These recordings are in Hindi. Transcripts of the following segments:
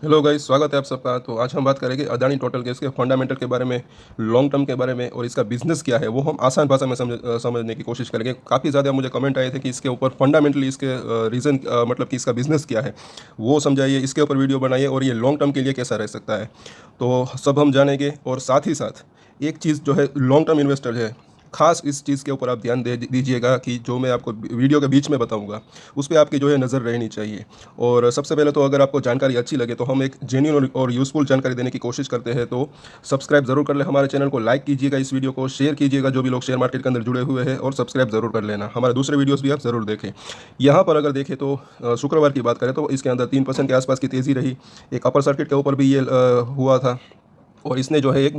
हेलो गाइस, स्वागत है आप सबका। तो आज हम बात करेंगे अदानी टोटल गैस के फंडामेंटल के बारे में, लॉन्ग टर्म के बारे में, और इसका बिजनेस क्या है वो हम आसान भाषा में समझने की कोशिश करेंगे। काफ़ी ज़्यादा मुझे कमेंट आए थे कि इसके ऊपर फंडामेंटली इसके रीज़न मतलब कि इसका बिजनेस क्या है वो समझाइए, इसके ऊपर वीडियो बनाइए और ये लॉन्ग टर्म के लिए कैसा रह सकता है। तो सब हम जानेंगे। और साथ ही साथ एक चीज़ जो है, लॉन्ग टर्म इन्वेस्टर है, खास इस चीज़ के ऊपर आप ध्यान दे दीजिएगा कि जो मैं आपको वीडियो के बीच में बताऊंगा उस पर आपकी जो है नज़र रहनी चाहिए। और सबसे पहले तो अगर आपको जानकारी अच्छी लगे तो हम एक जेन्युइन और यूज़फुल जानकारी देने की कोशिश करते हैं। तो सब्सक्राइब ज़रूर कर ले हमारे चैनल को, लाइक कीजिएगा, इस वीडियो को शेयर कीजिएगा जो भी लोग शेयर मार्केट के अंदर जुड़े हुए हैं, और सब्सक्राइब ज़रूर कर लेना। हमारे दूसरे वीडियोस भी आप ज़रूर देखें। यहाँ पर अगर देखें तो शुक्रवार की बात करें तो इसके अंदर 3% के आसपास की तेज़ी रही। एक अपर सर्किट के ऊपर भी ये हुआ था, और इसने जो है एक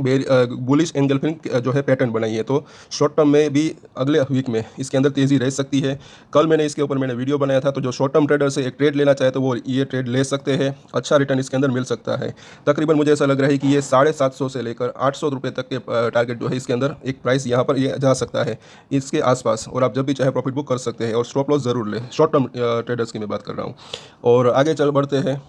बुलिश एंगल्फिंग जो है पैटर्न बनाई है। तो शॉर्ट टर्म में भी अगले वीक में इसके अंदर तेज़ी रह सकती है। कल मैंने इसके ऊपर वीडियो बनाया था। तो जो शॉर्ट टर्म ट्रेडर से एक ट्रेड लेना चाहे तो वो ये ट्रेड ले सकते हैं, अच्छा रिटर्न इसके अंदर मिल सकता है। तकरीबन मुझे ऐसा लग रहा है कि ये 750 से लेकर 800 रुपये तक के टारगेट जो है इसके अंदर एक प्राइस यहाँ पर ये जा सकता है इसके आसपास। और आप जब भी चाहे प्रॉफिट बुक कर सकते हैं, और स्टॉप लॉस ज़रूर लें। शॉर्ट टर्म ट्रेडर्स की मैं बात कर रहा हूँ। और आगे चल बढ़ते हैं।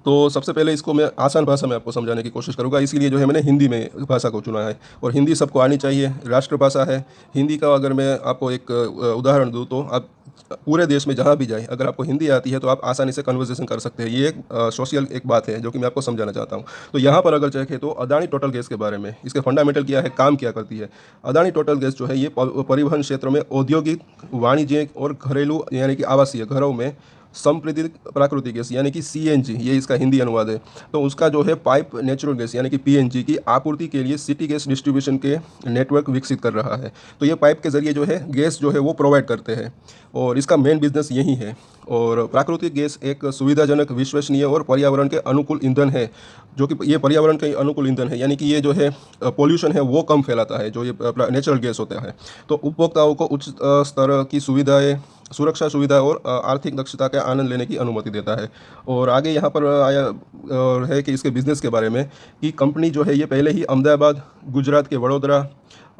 तो सबसे पहले इसको मैं आसान भाषा में आपको समझाने की कोशिश करूँगा, इसीलिए जो है मैंने हिंदी में भाषा को चुना है। और हिंदी सबको आनी चाहिए, राष्ट्रभाषा है हिंदी का। अगर मैं आपको एक उदाहरण दूँ तो आप पूरे देश में जहाँ भी जाए, अगर आपको हिंदी आती है तो आप आसानी से कन्वर्सेशन कर सकते हैं। ये एक सोशल एक बात है जो कि मैं आपको समझाना चाहता हूँ। तो यहाँ पर अगर चाहे तो अदानी टोटल गैस के बारे में, इसके फंडामेंटल क्या है, काम क्या करती है। अदानी टोटल गैस जो है ये परिवहन क्षेत्र में औद्योगिक, वाणिज्यिक और घरेलू यानी कि आवासीय घरों में संपीड़ित प्राकृतिक गैस यानी कि सीएनजी, ये इसका हिंदी अनुवाद है। तो उसका जो है पाइप नेचुरल गैस यानी कि पीएनजी की आपूर्ति के लिए सिटी गैस डिस्ट्रीब्यूशन के नेटवर्क विकसित कर रहा है। तो ये पाइप के जरिए जो है गैस जो है वो प्रोवाइड करते हैं, और इसका मेन बिजनेस यही है। और प्राकृतिक गैस एक सुविधाजनक, विश्वसनीय और पर्यावरण के अनुकूल ईंधन है। जो कि ये पर्यावरण के अनुकूल ईंधन है, यानी कि ये जो है पोल्यूशन है वो कम फैलाता है जो ये नेचुरल गैस होता है। तो उपभोक्ताओं को उच्च स्तर की सुविधाएं, सुरक्षा सुविधा और आर्थिक दक्षता का आनंद लेने की अनुमति देता है। और आगे यहाँ पर आया है कि इसके बिज़नेस के बारे में, कि कंपनी जो है ये पहले ही अहमदाबाद, गुजरात के वडोदरा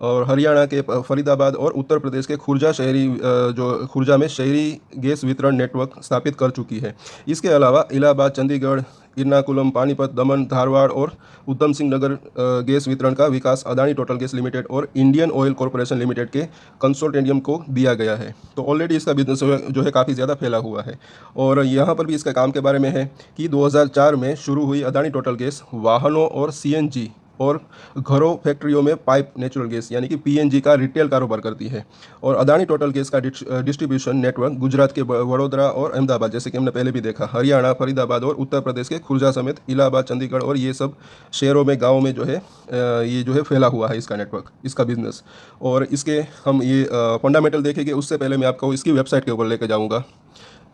और हरियाणा के फरीदाबाद और उत्तर प्रदेश के खुर्जा जो खुर्जा में शहरी गैस वितरण नेटवर्क स्थापित कर चुकी है। इसके अलावा इलाहाबाद, चंडीगढ़, एर्नाकुलम, पानीपत, दमन, धारवाड़ और उधम सिंह नगर गैस वितरण का विकास अदानी टोटल गैस लिमिटेड और इंडियन ऑयल कॉरपोरेशन लिमिटेड के कंसोर्टियम को दिया गया है। तो ऑलरेडी इसका बिजनेस जो है काफ़ी ज़्यादा फैला हुआ है। और यहाँ पर भी इसका काम के बारे में है कि 2004 में शुरू हुई अदानी टोटल गैस वाहनों और सीएनजी और घरों, फैक्ट्रियों में पाइप नेचुरल गैस यानी कि पीएनजी का रिटेल कारोबार करती है। और अदानी टोटल गैस का डिस्ट्रीब्यूशन नेटवर्क गुजरात के वडोदरा और अहमदाबाद, जैसे कि हमने पहले भी देखा, हरियाणा, फरीदाबाद और उत्तर प्रदेश के खुर्जा समेत इलाहाबाद, चंडीगढ़ और ये सब शहरों में, गाँव में जो है ये जो है फैला हुआ है इसका नेटवर्क, इसका बिजनेस। और इसके हम ये फंडामेंटल देखेंगे, उससे पहले मैं आपको इसकी वेबसाइट के ऊपर लेकर जाऊँगा।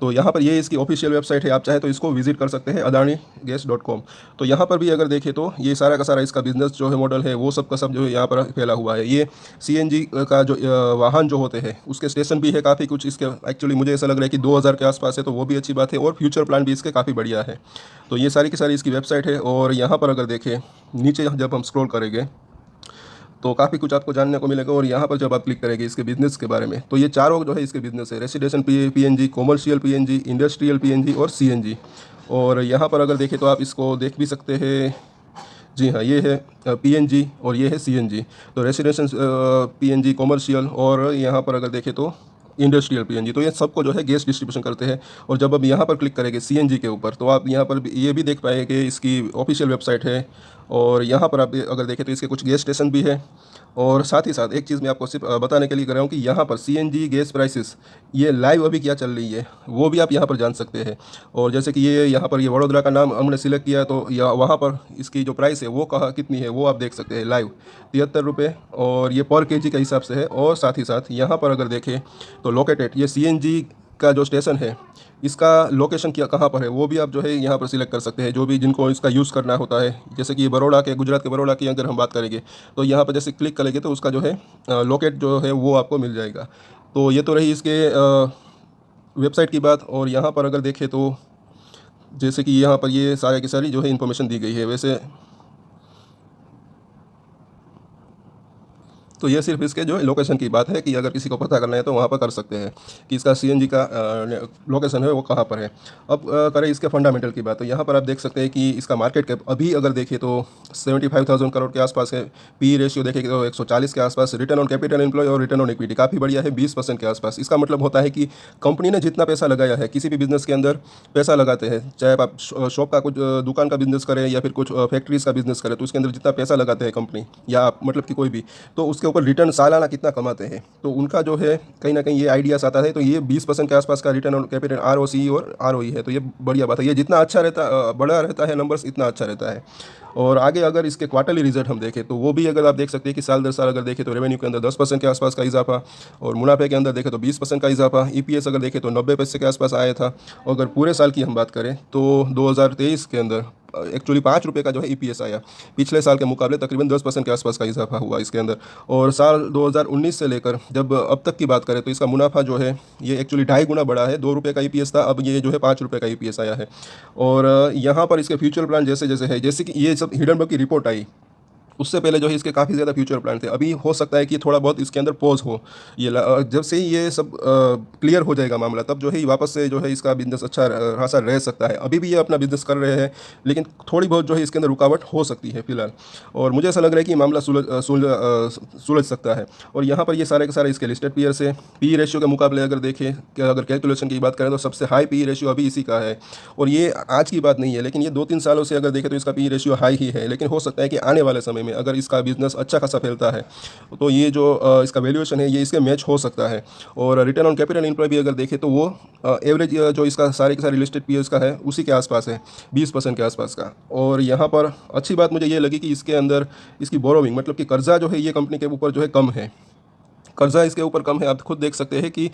तो यहाँ पर ये इसकी ऑफिशियल वेबसाइट है, आप चाहे तो इसको विजिट कर सकते हैं, adani-gas.com। तो यहाँ पर भी अगर देखें तो ये सारा का सारा इसका बिजनेस जो है, मॉडल है, वो सब का सब जो है यहाँ पर फैला हुआ है। ये सीएनजी का जो वाहन जो होते हैं उसके स्टेशन भी है काफ़ी कुछ इसके। एक्चुअली मुझे ऐसा लग रहा है कि 2000 के आसपास है, तो वो भी अच्छी बात है। और फ्यूचर प्लान भी इसके काफ़ी बढ़िया है। तो ये सारी की सारी इसकी वेबसाइट है। और यहाँ पर अगर देखें नीचे जब हम स्क्रॉल करेंगे तो काफ़ी कुछ आपको जानने को मिलेगा। और यहाँ पर जब आप क्लिक करेंगे इसके बिजनेस के बारे में, तो ये चारों जो है इसके बिजनेस है, residential PNG, commercial PNG, industrial PNG और सीएनजी। और यहाँ पर अगर देखें तो आप इसको देख भी सकते हैं। जी हाँ, ये है पीएनजी और ये है सीएनजी। तो रेसिडेंशियल पीएनजी, कॉमर्शियल, और यहाँ पर अगर देखें तो इंडस्ट्रियल पीएनजी। तो ये सबको जो है गैस डिस्ट्रीब्यूशन करते हैं। और जब अब यहाँ पर क्लिक करेंगे सीएनजी के ऊपर, तो आप यहाँ पर ये भी देख पाएंगे कि इसकी ऑफिशियल वेबसाइट है। और यहाँ पर आप अगर देखें तो इसके कुछ गैस स्टेशन भी है। और साथ ही साथ एक चीज़ मैं आपको सिर्फ बताने के लिए कर रहा हूँ कि यहाँ पर सीएनजी गैस प्राइसेस ये लाइव अभी क्या चल रही है वो भी आप यहाँ पर जान सकते हैं। और जैसे कि ये यहाँ पर ये वडोदरा का नाम हमने सिलेक्ट किया, तो या वहाँ पर इसकी जो प्राइस है वो कहाँ कितनी है वो आप देख सकते हैं लाइव, 73 रुपये। और ये पर केजी के हिसाब से है। और साथ ही साथ यहाँ पर अगर देखें तो लोकेटेड, ये सीएनजी का जो स्टेशन है इसका लोकेशन क्या कहाँ पर है वो भी आप जो है यहाँ पर सिलेक्ट कर सकते हैं, जो भी जिनको इसका यूज़ करना होता है। जैसे कि बड़ौदा के, गुजरात के बड़ौदा की अगर हम बात करेंगे तो यहाँ पर जैसे क्लिक करेंगे तो उसका जो है लोकेट जो है वो आपको मिल जाएगा। तो ये तो रही इसके वेबसाइट की बात। और यहाँ पर अगर देखें तो जैसे कि यहाँ पर ये सारे की सारी जो है इन्फॉर्मेशन दी गई है। वैसे तो ये सिर्फ इसके जो लोकेशन की बात है कि अगर किसी को पता करना है तो वहाँ पर कर सकते हैं कि इसका सीएनजी का लोकेशन है वो कहाँ पर है। अब करें इसके फंडामेंटल की बात, तो यहाँ पर आप देख सकते हैं कि इसका मार्केट कैप अभी अगर देखें तो 75,000 करोड़ के आसपास है। पी रेशियो देखें तो 140 के आसपास। रिटर्न ऑन कैपिटल एम्प्लॉय और रिटर्न ऑन इक्विटी काफ़ी बढ़िया है, 20% के आसपास। इसका मतलब होता है कि कंपनी ने जितना पैसा लगाया है, किसी भी बिजनेस के अंदर पैसा लगाते हैं, चाहे आप शॉप का कुछ दुकान का बिजनेस करें या फिर कुछ फैक्ट्रीज का बिजनेस करें, तो उसके अंदर जितना पैसा लगाते हैं कंपनी या आप मतलब कि कोई भी, तो उसके ऊपर रिटर्न सालाना कितना कमाते हैं, तो उनका जो है कहीं ना कहीं ये आइडियाज आता है। तो ये 20% के आसपास का रिटर्न ऑन कैपिटल ROCE और ROE है, तो ये बढ़िया बात है। ये जितना अच्छा रहता बड़ा रहता है नंबर्स, इतना अच्छा रहता है। और आगे अगर इसके क्वार्टरली रिजल्ट हम देखें तो वो भी अगर आप देख सकते हैं कि साल दर साल अगर देखें तो रेवेन्यू के अंदर 10% के आसपास का इजाफा, और मुनाफे के अंदर देखें तो 20% का इजाफा। EPS अगर देखें तो 90 पैसे के आसपास आया था। और अगर पूरे साल की हम बात करें तो 2023 के अंदर एक्चुअली 5 रुपये का जो है EPS आया, पिछले साल के मुकाबले तकरीबन 10% के आसपास का इजाफा हुआ इसके अंदर। और साल 2019 से लेकर जब अब तक की बात करें तो इसका मुनाफा जो है ये एक्चुअली 2.5 गुना बढ़ा है। 2 रुपये का EPS था, अब ये जो है 5 रुपये का EPS आया है। और यहाँ पर इसके फ्यूचर प्लान जैसे जैसे है, जैसे कि ये सब हिडनबर्ग की रिपोर्ट आई, उससे पहले जो है इसके काफ़ी ज़्यादा फ्यूचर प्लान थे। अभी हो सकता है कि थोड़ा बहुत इसके अंदर पॉज हो, ये जब से ही ये सब क्लियर हो जाएगा मामला, तब जो है वापस से जो है इसका बिजनेस अच्छा खासा रह सकता है। अभी भी ये अपना बिजनेस कर रहे हैं, लेकिन थोड़ी बहुत जो है इसके अंदर रुकावट हो सकती है फिलहाल। और मुझे ऐसा लग रहा है कि मामला सुलझ सकता है। और यहाँ पर ये सारे के सारे इसके लिस्टेड पीयर है। पी रेशियो के मुकाबले अगर देखें कि अगर कैलकुलेशन की बात करें तो सबसे हाई पी रेशियो अभी इसी का है। और ये आज की बात नहीं है, लेकिन ये 2-3 सालों से अगर देखें तो इसका पी रेशियो हाई ही है। लेकिन हो सकता है कि आने वाले समय में अगर इसका बिजनेस अच्छा खासा फैलता है तो ये जो इसका वैल्यूएशन है ये इसके मैच हो सकता है। और रिटर्न ऑन कैपिटल एम्प्लॉय भी अगर देखें तो वो एवरेज जो इसका सारे के सारे लिस्टेड पीयर्स का है उसी के आसपास है, 20% के आसपास का। और यहाँ पर अच्छी बात मुझे ये लगी कि इसके अंदर इसकी बोरोविंग मतलब कि कर्जा जो है ये कंपनी के ऊपर जो है कम है, कर्जा इसके ऊपर कम है। आप खुद देख सकते हैं कि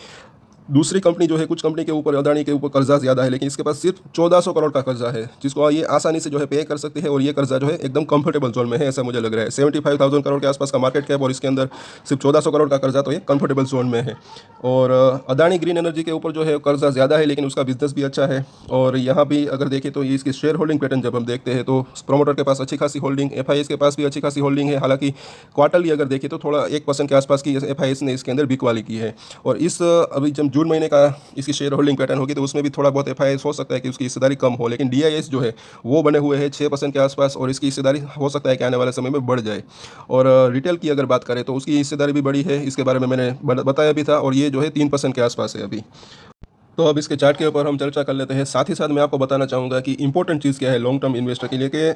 दूसरी कंपनी जो है, कुछ कंपनी के ऊपर, अदानी के ऊपर कर्जा ज़्यादा है, लेकिन इसके पास सिर्फ 1400 करोड़ का कर्जा है, जिसको ये आसानी से जो है पे कर सकते हैं। और ये कर्जा जो है एकदम कंफर्टेबल जोन में है, ऐसा मुझे लग रहा है। 75,000 करोड़ के आसपास का मार्केट कैप और इसके अंदर सिर्फ 1400 करोड़ का कर्जा, तो ये कंफर्टेबल जोन में है। और अदानी ग्रीन एनर्जी के ऊपर जो है कर्जा ज़्यादा है, लेकिन उसका बिजनेस भी अच्छा है। और यहाँ भी अगर देखें तो ये इसकी शेयर होल्डिंग पैटर्न जब हम देखते हैं तो प्रोमोटर के पास अच्छी खासी होल्डिंग, FIS के पास भी अच्छी खासी होल्डिंग है। हालांकि क्वार्टरली अगर देखें तो थोड़ा 1% के आसपास की FIS ने इसके अंदर बिकवाली की है। और इस अभी जब जून महीने का इसकी शेयर होल्डिंग पैटर्न होगी तो उसमें भी थोड़ा बहुत FIS हो सकता है कि उसकी हिस्सेदारी कम हो, लेकिन DIS जो है वो बने हुए हैं 6% के आसपास, और इसकी हिस्सेदारी हो सकता है कि आने वाले समय में बढ़ जाए। और रिटेल की अगर बात करें तो उसकी हिस्सेदारी भी बड़ी है, इसके बारे में मैंने बताया भी था, और ये जो है 3% के आसपास है अभी। तो अब इसके चार्ट के ऊपर हम चर्चा कर लेते हैं। साथ ही साथ मैं आपको बताना चाहूँगा कि इंपॉर्टेंट चीज़ क्या है लॉन्ग टर्म इन्वेस्टर के लिए, कि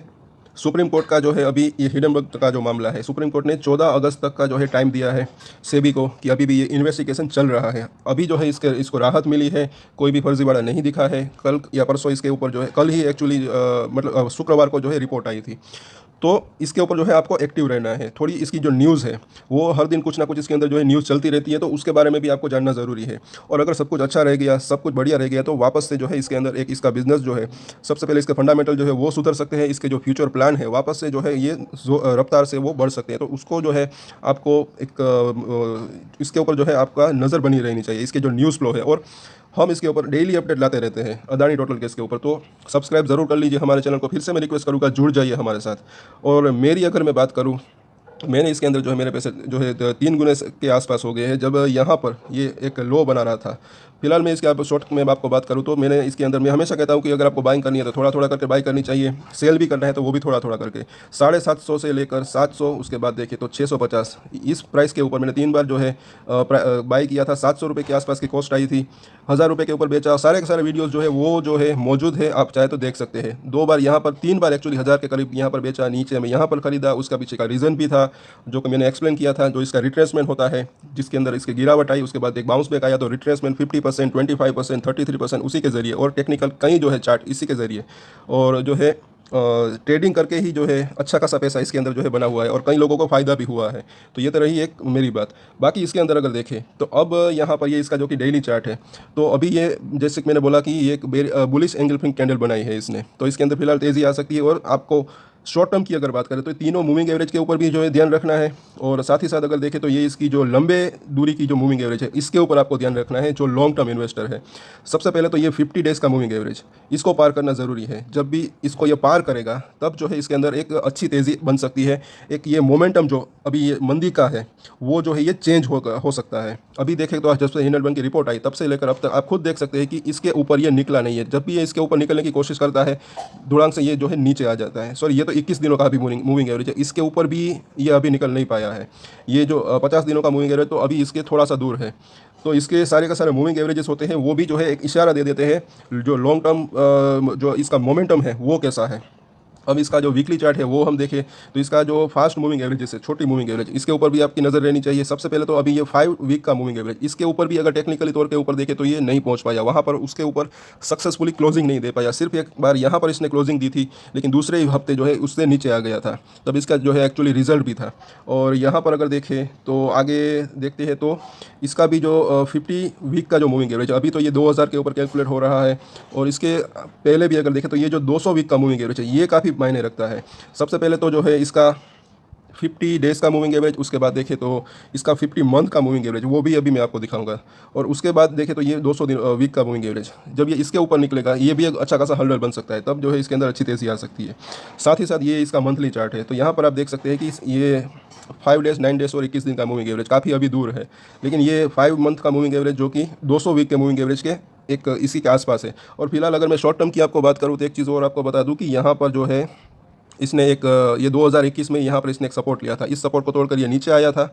सुप्रीम कोर्ट का जो है अभी ये हिडनबर्ग का जो मामला है, सुप्रीम कोर्ट ने 14 अगस्त तक का जो है टाइम दिया है सेबी को कि अभी भी ये इन्वेस्टिगेशन चल रहा है। अभी जो है इसको राहत मिली है, कोई भी फर्जीवाड़ा नहीं दिखा है। कल या परसों इसके ऊपर जो है, कल ही एक्चुअली मतलब शुक्रवार को जो है रिपोर्ट आई थी। तो इसके ऊपर जो है आपको एक्टिव रहना है। थोड़ी इसकी जो न्यूज़ है वो हर दिन कुछ ना कुछ इसके अंदर जो है न्यूज़ चलती रहती है, तो उसके बारे में भी आपको जानना ज़रूरी है। और अगर सब कुछ अच्छा रह गया, सब कुछ बढ़िया रह गया, तो वापस से जो है इसके अंदर एक इसका बिजनेस जो है, सबसे पहले इसके फंडामेंटल जो है वो सुधर सकते हैं। इसके जो फ्यूचर प्लान है वापस से जो है ये रफ्तार से वो बढ़ सकते हैं। तो उसको जो है आपको एक इसके ऊपर जो है आपका नज़र बनी रहनी चाहिए, इसके जो न्यूज़ फ्लो है। और हम इसके ऊपर डेली अपडेट लाते रहते हैं अदानी टोटल केस के ऊपर, तो सब्सक्राइब ज़रूर कर लीजिए हमारे चैनल को। फिर से मैं रिक्वेस्ट करूँगा जुड़ जाइए हमारे साथ। और मेरी अगर मैं बात करूँ, मैंने इसके अंदर जो है मेरे पैसे जो है 3 गुने के आसपास हो गए हैं जब यहाँ पर ये एक लो बना रहा था। फिलहाल मैं इसके आप शॉर्ट में आपको बात करूँ तो मैंने इसके अंदर, मैं हमेशा कहता हूँ कि अगर आपको बाइंग करनी है तो थोड़ा थोड़ा करके बाई करनी चाहिए, सेल भी करना है तो वो भी थोड़ा थोड़ा करके। 750 से लेकर 700, उसके बाद देखिए तो 650, इस प्राइस के ऊपर मैंने 3 बार जो है बाई किया था। 700 रुपये के आसपास की कॉस्ट आई थी, 1000 रुपये के ऊपर बेचा। सारे के सारे वीडियोज़ जो है वो जो है मौजूद है, आप चाहे तो देख सकते हैं। 2 बार यहाँ पर, 3 बार एक्चुअली 1000 के करीब यहाँ पर बेचा, नीचे में यहाँ पर खरीदा। उसका पीछे का रीज़न भी था जो कि मैंने एक्सप्लेन किया था, जो इसका रिट्रेसमेंट होता है, जिसके अंदर इसकी गिरावट आई, उसके बाद एक बाउंस बैक आया। तो रिट्रेसमेंट 50%, 25%, 33% उसी के ज़रिए, और टेक्निकल कई जो है चार्ट इसी के ज़रिए, और जो है ट्रेडिंग करके ही जो है अच्छा खासा पैसा इसके अंदर जो है बना हुआ है, और कई लोगों को फ़ायदा भी हुआ है। तो ये तो रही एक मेरी बात। बाकी इसके अंदर अगर देखें तो अब यहाँ पर ये इसका जो कि डेली चार्ट है, तो अभी ये जैसे कि मैंने बोला कि ये एक बुलिश एंगल्फिंग कैंडल बनाई है इसने, तो इसके अंदर फिलहाल तेज़ी आ सकती है। और आपको शॉर्ट टर्म की अगर बात करें तो तीनों मूविंग एवरेज के ऊपर भी जो है ध्यान रखना है, और साथ ही साथ अगर देखें तो ये इसकी जो लंबे दूरी की जो मूविंग एवरेज है इसके ऊपर आपको ध्यान रखना है जो लॉन्ग टर्म इन्वेस्टर है। सबसे पहले तो ये 50 डेज़ का मूविंग एवरेज, इसको पार करना ज़रूरी है। जब भी इसको ये पार करेगा तब जो है इसके अंदर एक अच्छी तेज़ी बन सकती है। एक ये मोमेंटम जो अभी ये मंदी का है वो जो है ये चेंज हो सकता है। अभी देखें तो जब से हिंडन बैंक की रिपोर्ट आई तब से लेकर अब तक आप खुद देख सकते हैं कि इसके ऊपर ये निकला नहीं है। जब भी ये इसके ऊपर निकलने की कोशिश करता है दुड़ांग से ये जो है नीचे आ जाता है। सॉरी, ये तो 21 दिनों का अभी मूविंग एवरेज है, इसके ऊपर भी ये अभी निकल नहीं पाया है। ये जो 50 दिनों का मूविंग एवरेज तो अभी इसके थोड़ा सा दूर है। तो इसके सारे का सारे मूविंग एवरेजेस होते हैं वो भी जो है एक इशारा दे देते हैं जो लॉन्ग टर्म जो इसका मोमेंटम है वो कैसा है। अब इसका जो वीकली चार्ट है वो हम देखें तो इसका जो फास्ट मूविंग एवरेज है, छोटी मूविंग एवरेज, इसके ऊपर भी आपकी नज़र रहनी चाहिए। सबसे पहले तो अभी ये 5 वीक का मूविंग एवरेज, इसके ऊपर भी अगर टेक्निकली तौर के ऊपर देखें तो ये नहीं पहुंच पाया, वहाँ पर उसके ऊपर सक्सेसफुली क्लोजिंग नहीं दे पाया। सिर्फ एक बार यहाँ पर इसने क्लोजिंग दी थी लेकिन दूसरे ही हफ्ते जो है उससे नीचे आ गया था, तब इसका जो है एक्चुअली रिजल्ट भी था। और यहाँ पर अगर देखें तो आगे देखते हैं तो इसका भी जो 50 वीक का जो मूविंग एवरेज, अभी तो ये 2000 के ऊपर कैलकुलेट हो रहा है, और इसके पहले भी अगर देखें तो ये जो 200 वीक का मूविंग एवरेज है ये काफ़ी मायने रखता है। सबसे पहले तो जो है इसका 50 डेज़ का मूविंग एवरेज, उसके बाद देखें तो इसका 50 मंथ का मूविंग एवरेज, वो भी अभी मैं आपको दिखाऊंगा, और उसके बाद देखें तो ये 200 वीक का मूविंग एवरेज। जब ये इसके ऊपर निकलेगा ये भी एक अच्छा खासा होल्डर बन सकता है, तब जो है इसके अंदर अच्छी तेज़ी आ सकती है। साथ ही साथ ये इसका मंथली चार्ट है, तो यहाँ पर आप देख सकते हैं कि ये 5 डेज़, 9 डेज़ और 21 दिन का मूविंग एवरेज काफ़ी अभी दूर है, लेकिन ये 5 मंथ का मूविंग एवरेज जो कि 200 वीक के मूविंग एवरेज के एक इसी के आसपास है। और फिलहाल अगर मैं शॉर्ट टर्म की आपको बात करूँ तो एक चीज़ और आपको बता दूं कि यहाँ पर जो है इसने एक ये 2021 में यहाँ पर इसने एक सपोर्ट लिया था, इस सपोर्ट को तोड़कर ये नीचे आया था।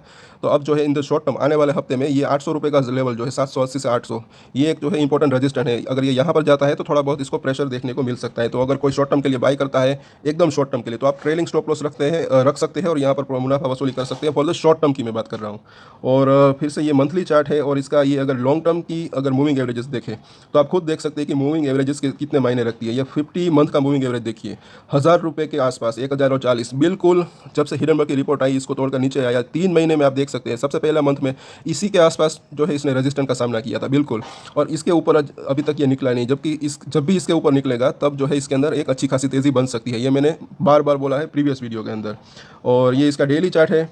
तो अब जो है इन द शॉर्ट टर्म आने वाले हफ्ते में ये 800 रुपये का लेवल जो है 780 से 800, ये एक जो है इंपॉर्टेंट रजिस्टर है। अगर ये यहाँ पर जाता है तो थोड़ा बहुत इसको प्रेशर देखने को मिल सकता है। तो अगर कोई शॉर्ट टर्म के लिए बाई करता है एकदम शॉर्ट टर्म के लिए तो आप ट्रेलिंग स्टॉप लॉस रख सकते हैं और यहाँ पर मुनाफा वसूली कर सकते हैं। फॉर द शॉर्ट टर्म की मैं बात कर रहा हूँ। और फिर से ये मंथली चार्ट है, और इसका ये अगर लॉन्ग टर्म की अगर मूविंग एवरेजेस देखें तो आप खुद देख सकते हैं कि मूविंग एवरेजेस के कितने मायने रखती है। ये 50 मंथ का मूविंग एवरेज देखिए 1000 रुपये के आसपास, 1040 बिल्कुल। जब से हिडनबर्ग की रिपोर्ट आई इसको तोड़कर नीचे आया, 3 महीने में आप देख सकते हैं सबसे पहला मंथ में इसी के आसपास जो है इसने रेजिस्टेंस का सामना किया था बिल्कुल, और इसके ऊपर अभी तक ये निकला नहीं। जबकि जब भी इसके ऊपर निकलेगा तब जो है इसके अंदर एक अच्छी खासी तेज़ी बन सकती है, ये मैंने बार बार बोला है प्रीवियस वीडियो के अंदर। और ये इसका डेली चार्ट है,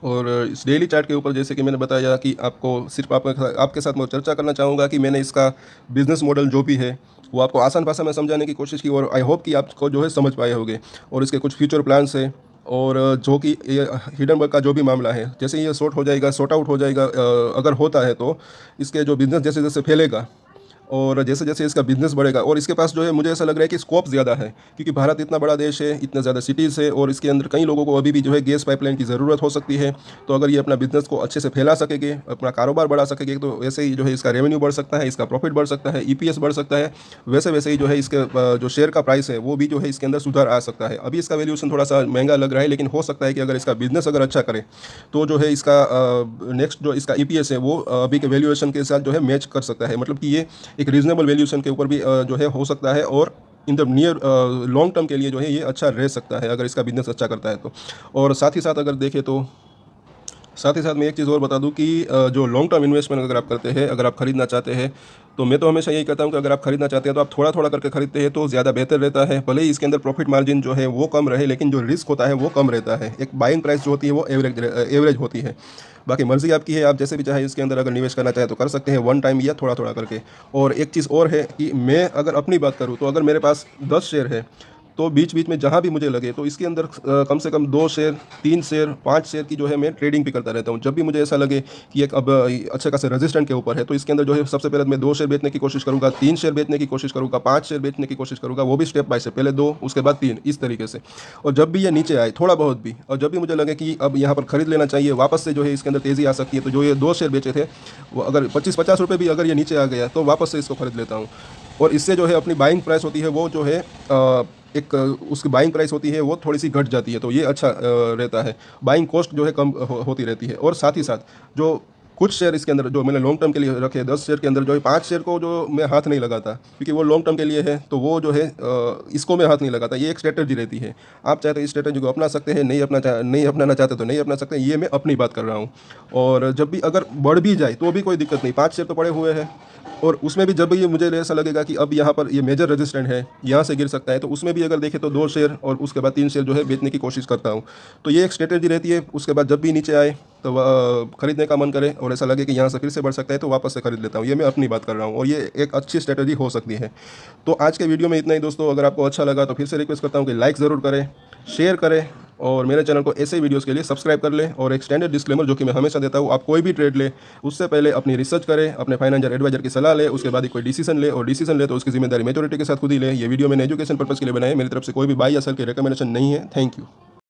और इस डेली चार्ट के ऊपर जैसे कि मैंने बताया कि आपको सिर्फ आपके साथ मैं चर्चा करना चाहूँगा कि मैंने इसका बिज़नेस मॉडल जो भी है वो आपको आसान भाषा में समझाने की कोशिश की, और आई होप कि आपको जो है समझ पाए होंगे। और इसके कुछ फ्यूचर प्लान्स है, और जो कि ये हिडनबर्ग का जो भी मामला है जैसे ये सॉर्ट आउट हो जाएगा, अगर होता है तो इसके जो बिज़नेस जैसे जैसे फैलेगा और जैसे जैसे इसका बिज़नेस बढ़ेगा, और इसके पास जो है मुझे ऐसा लग रहा है कि स्कोप ज़्यादा है, क्योंकि भारत इतना बड़ा देश है, इतने ज़्यादा सिटीज़ है, और इसके अंदर कई लोगों को अभी भी जो है गैस पाइपलाइन की ज़रूरत हो सकती है। तो अगर ये अपना बिज़नेस को अच्छे से फैला सकेंगे, अपना कारोबार बढ़ा सकेंगे, तो वैसे ही जो है इसका रेवेन्यू बढ़ सकता है, इसका प्रॉफिट बढ़ सकता है, EPS बढ़ सकता है, वैसे वैसे ही जो है इसके जो शेयर का प्राइस है वो भी जो है इसके अंदर सुधार आ सकता है। अभी इसका वैल्यूएशन थोड़ा सा महंगा लग रहा है, लेकिन हो सकता है कि अगर इसका बिज़नेस अगर अच्छा करे तो जो है इसका नेक्स्ट जो इसका EPS है वो अभी के वैल्यूएशन के साथ जो है मैच कर सकता है। मतलब कि ये एक रीजनेबल वैल्यूएशन के ऊपर भी जो है हो सकता है, और in the near long term के लिए जो है ये अच्छा रह सकता है अगर इसका बिजनेस अच्छा करता है तो। और साथ ही साथ अगर देखें तो साथ ही साथ मैं एक चीज़ और बता दूं कि जो लॉन्ग टर्म इन्वेस्टमेंट अगर आप करते हैं, अगर आप खरीदना चाहते हैं, तो मैं तो हमेशा यही कहता हूं कि अगर आप खरीदना चाहते हैं तो आप थोड़ा थोड़ा करके खरीदते हैं तो ज़्यादा बेहतर रहता है। भले ही इसके अंदर प्रॉफिट मार्जिन जो है वो कम रहे, लेकिन जो रिस्क होता है वो कम रहता है। एक बाइंग प्राइस जो होती है वो एवरेज होती है। बाकी मर्जी आपकी है, आप जैसे भी चाहे इसके अंदर अगर निवेश करना चाहे तो कर सकते हैं, वन टाइम या थोड़ा थोड़ा करके। और एक चीज़ और है कि मैं अगर अपनी बात करूँ तो अगर मेरे पास 10 शेयर है तो बीच बीच में जहाँ भी मुझे लगे तो इसके अंदर कम से कम 2 शेयर, 3 शेयर, 5 शेयर की जो है मैं ट्रेडिंग भी करता रहता हूँ। जब भी मुझे ऐसा लगे कि एक अब अच्छे खासे रेजिस्टेंट के ऊपर है तो इसके अंदर जो है सबसे पहले मैं 2 शेयर बेचने की कोशिश करूँगा, 3 शेयर बेचने की कोशिश करूँगा, 5 शेयर बेचने की कोशिश करूँगा, वो भी स्टेप बाय स्टेप, पहले 2 उसके बाद 3, इस तरीके से। और जब भी ये नीचे आए थोड़ा बहुत भी, और जब भी मुझे लगे कि अब यहाँ पर खरीद लेना चाहिए, वापस से जो है इसके अंदर तेज़ी आ सकती है, तो जो ये 2 शेयर बेचे थे वो अगर 25-50 रुपये भी अगर ये नीचे आ गया तो वापस से इसको खरीद लेता हूँ। और इससे जो है अपनी बाइंग प्राइस होती है वो जो है एक उसकी बाइंग प्राइस होती है वो थोड़ी सी घट जाती है, तो ये अच्छा रहता है। बाइंग कॉस्ट जो है कम होती रहती है। और साथ ही साथ जो कुछ शेयर इसके अंदर जो मैंने लॉन्ग टर्म के लिए रखे 10 शेयर के अंदर जो है 5 शेयर को जो मैं हाथ नहीं लगाता, क्योंकि वो लॉन्ग टर्म के लिए है, तो वो जो है इसको मैं हाथ नहीं लगाता। ये एक स्ट्रेटजी रहती है, आप चाहे तो इस स्ट्रेटजी को अपना सकते हैं, नहीं अपनाना चाहते तो नहीं अपना सकते हैं, ये मैं अपनी बात कर रहा हूँ। और जब भी अगर बढ़ भी जाए तो भी कोई दिक्कत नहीं, 5 शेयर तो पड़े हुए हैं, और उसमें भी जब ये मुझे ऐसा लगेगा कि अब यहाँ पर ये मेजर रेजिस्टेंट है, यहाँ से गिर सकता है, तो उसमें भी अगर देखें तो 2 शेयर और उसके बाद 3 शेयर जो है बेचने की कोशिश करता हूँ। तो ये एक स्ट्रेटेजी रहती है। उसके बाद जब भी नीचे आए तो खरीदने का मन करे और ऐसा लगे कि यहाँ से फिर से बढ़ सकता है तो वापस से खरीद लेता हूँ। ये मैं अपनी बात कर रहा हूँ और ये एक अच्छी स्ट्रेटेजी हो सकती है। तो आज के वीडियो में इतना ही दोस्तों। अगर आपको अच्छा लगा तो फिर से रिक्वेस्ट करता हूँ कि लाइक ज़रूर करें, शेयर करें और मेरे चैनल को ऐसे वीडियोस के लिए सब्सक्राइब कर लें। और एक स्टैंडर्ड डिस्क्लेमर जो कि मैं हमेशा देता हूँ, आप कोई भी ट्रेड ले उससे पहले अपनी रिसर्च करें, अपने फाइनेंशियल एडवाइजर की सलाह ले, उसके बाद ही कोई डिसीजन ले, और डिसीजन ले तो उसकी जिम्मेदारी मेजोरिटी के साथ खुद ही ले। ये वीडियो मैंने एजुकेशन पर्पस के लिए बनाया है, मेरी तरफ से कोई भी बाय या सेल की रिकमेंडेशन नहीं है। Thank you.